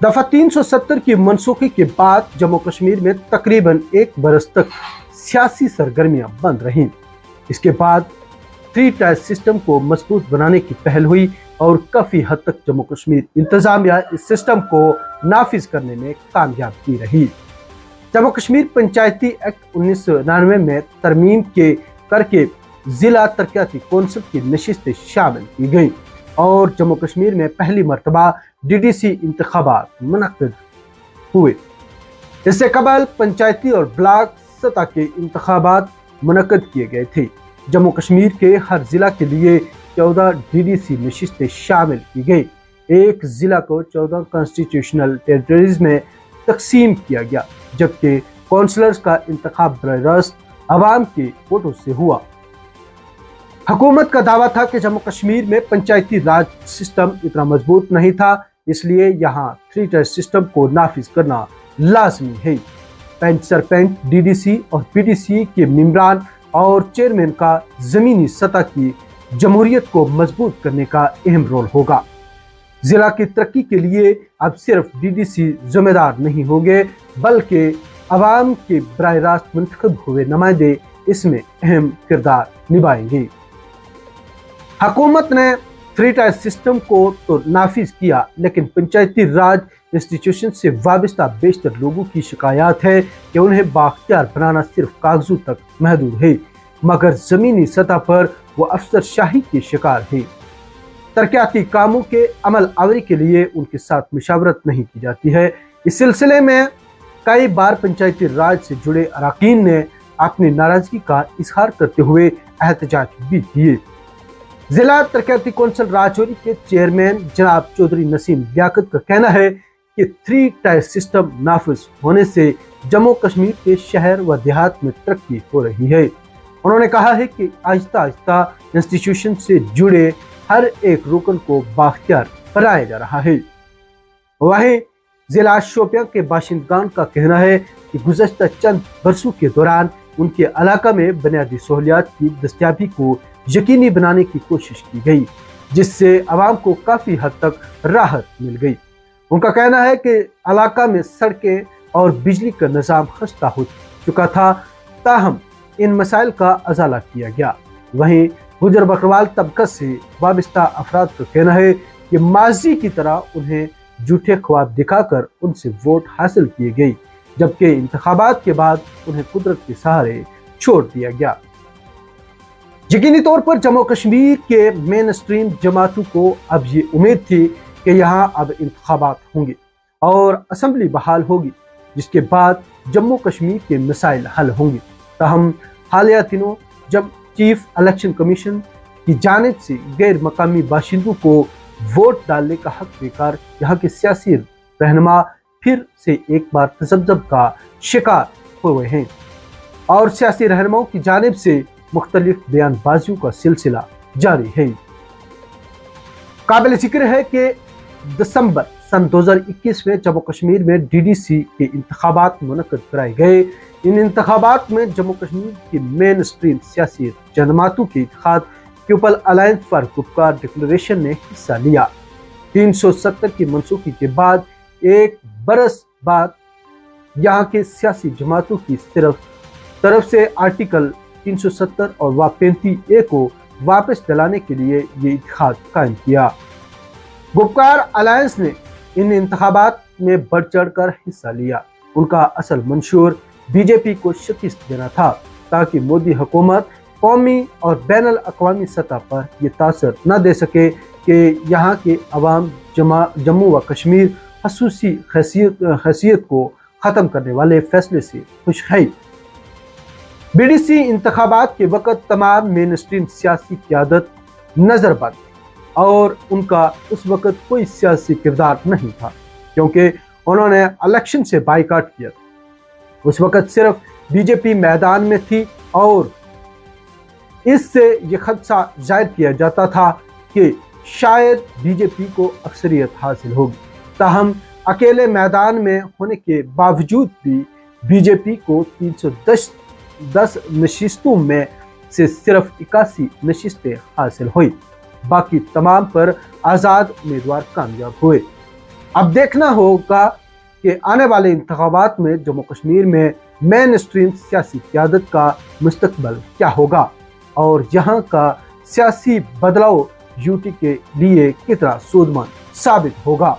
दफा 370 की मनसूखी के बाद जम्मू कश्मीर में तकरीबन 1 बरस तक सियासी सरगर्मियां बंद रहीं। इसके बाद 3 टायर सिस्टम को मजबूत बनाने की पहल हुई और काफी हद तक जम्मू कश्मीर इंतजामिया इस सिस्टम को नाफिज करने में कामयाब भी रही। जम्मू कश्मीर पंचायती एक्ट 1999 में तरमीम करके जिला तरक्याती कौंसिल की नशिस्तें शामिल की गई और जम्मू कश्मीर में पहली मरतबा DDC इंतखाबात मुनक्किद हुए। इससे कबल पंचायती और ब्लॉक सतह के इंतखाबात मुनक्किद किए गए थे। जम्मू कश्मीर के हर जिला के लिए 14 DDC नशिस्तें शामिल की गई। एक जिला को 14 कॉन्स्टिट्यूशनल टेरिटरीज में तकसीम किया गया, जबकि काउंसलर्स का इंतखाब बराह रास्त अवाम के वोटों से हुआ। हुकूमत का दावा था कि जम्मू कश्मीर में पंचायती राज सिस्टम इतना मजबूत नहीं था, इसलिए यहाँ 3 टायर सिस्टम को नाफिज करना लाजमी है। पंच सरपंच, DDC और PDC के मेंबरान और चेयरमैन का जमीनी सतह की जमहूरियत को मजबूत करने का अहम रोल होगा। जिला की तरक्की के लिए अब सिर्फ DDC जिम्मेदार नहीं होंगे, बल्कि अवाम के बराह रास्त मुंतखब हुए नुमाइंदे इसमें अहम किरदार निभाएंगे। हुकूमत ने 3 टायर सिस्टम को तो नाफिज किया, लेकिन पंचायती राज इंस्टीट्यूशन से वाबस्ता बेशतर लोगों की शिकायत है कि उन्हें बाख्तियार बनाना सिर्फ कागजों तक महदूद है, मगर जमीनी सतह पर वो अफसरशाही के शिकार है। तरक्याती कामों के अमल आवरी के लिए उनके साथ मुशावरत नहीं की जाती है। इस सिलसिले में कई बार पंचायती राज से जुड़े अरकान ने अपनी नाराजगी का इजहार करते हुए एहतजाज भी किए। जिला तरक्याती कौंसिल राजौरी के चेयरमैन जनाब चौधरी नसीम लियाकत का कहना है कि 3 टायर सिस्टम नाफिज होने से जम्मू कश्मीर के शहर व देहात में तरक्की हो रही है। उन्होंने कहा है कि आहिस्ता आहिस्ता इंस्टीट्यूशन से जुड़े हर एक रुकन को बाख्तियार बनाया जा रहा है। वहीं जिला शोपियां के बाशिंदगान का कहना है कि गुज़श्ता चंद बरसों के दौरान उनके इलाका में बुनियादी सहूलियात की दस्तयाबी को यकीनी बनाने की कोशिश की गई, जिससे अवाम को काफी हद तक राहत मिल गई। उनका कहना है कि इलाका में सड़कें और बिजली का निज़ाम खस्ता हो चुका था, ताहम इन मसाइल का अजाला किया गया। वहीं गुजर बकरवाल तबका से वाबस्ता अफराद का कहना है कि माजी की तरह उन्हें झूठे ख्वाब दिखाकर उनसे वोट हासिल किए गए, जबकि इंतखाबात के बाद उन्हें कुदरत के सहारे छोड़ दिया गया। यकीनी तौर पर जम्मू कश्मीर के मेन स्ट्रीम जमातों को अब ये उम्मीद थी कि यहाँ अब इंतखाबात होंगे और असम्बली बहाल होगी, जिसके बाद जम्मू कश्मीर के मसाइल हल होंगे। ताहम हालिया दिनों जब चीफ इलेक्शन कमीशन की जानिब से गैर मकामी बाशिंदों को वोट डालने का हक देकर यहाँ के सियासी रहनुमा फिर से एक बार तशद्दुद का शिकार हुए हैं और सियासी रहनुमाओं की जानिब से मुख्तलिफ बयानबाजियों का सिलसिला जारी है। काबिल जिक्र है कि दिसंबर सन 2021 में जम्मू कश्मीर में DDC के इंतखाबात मुनक्किद कराए गए। इन इंतखाबात में जम्मू कश्मीर की मेन स्ट्रीम सियासी जमातों के इत्तेहाद people alliance for Gupkar declaration ने हिस्सा लिया। 370 की मनसूखी के बाद 1 बरस बाद यहाँ के सियासी जमातों की तरफ से आर्टिकल 370 और 35A को वापस दिलाने के लिए ये इत्तेहाद कायम किया। गुपकार अलायंस ने इन इंतखाबात में बढ़ चढ़ कर हिस्सा लिया। उनका असल मंशूर BJP को शिकस्त देना था, ताकि मोदी हुकूमत कौमी और बैनुल अक़वामी सतह पर यह तासर न दे सके कि यहाँ के अवाम जम्मू व कश्मीर खसूसी हैसियत को ख़त्म करने वाले फैसले से खुश है। BDC इंतखाबात के वक़्त तमाम मेन स्ट्रीम सियासी क़यादत नज़रबंद और उनका उस वक़्त कोई सियासी किरदार नहीं था, क्योंकि उन्होंने इलेक्शन से बाइकाट किया था। उस वक़्त सिर्फ BJP मैदान में थी और इससे ये खदशा जाहिर किया जाता था कि शायद BJP को अक्सरियत हासिल होगी। ताहम अकेले मैदान में होने के बावजूद भी BJP को 310 नशिस्तों में से सिर्फ 81 नशिस्तें हासिल हुई। बाकी तमाम पर आज़ाद उम्मीदवार कामयाब हुए। अब देखना होगा कि आने वाले इंतखाबात में जम्मू कश्मीर में मेन स्ट्रीम सियासी क़यादत का मुस्तकबिल क्या होगा और यहाँ का सियासी बदलाव यूटी के लिए कितना सूदमंद साबित होगा।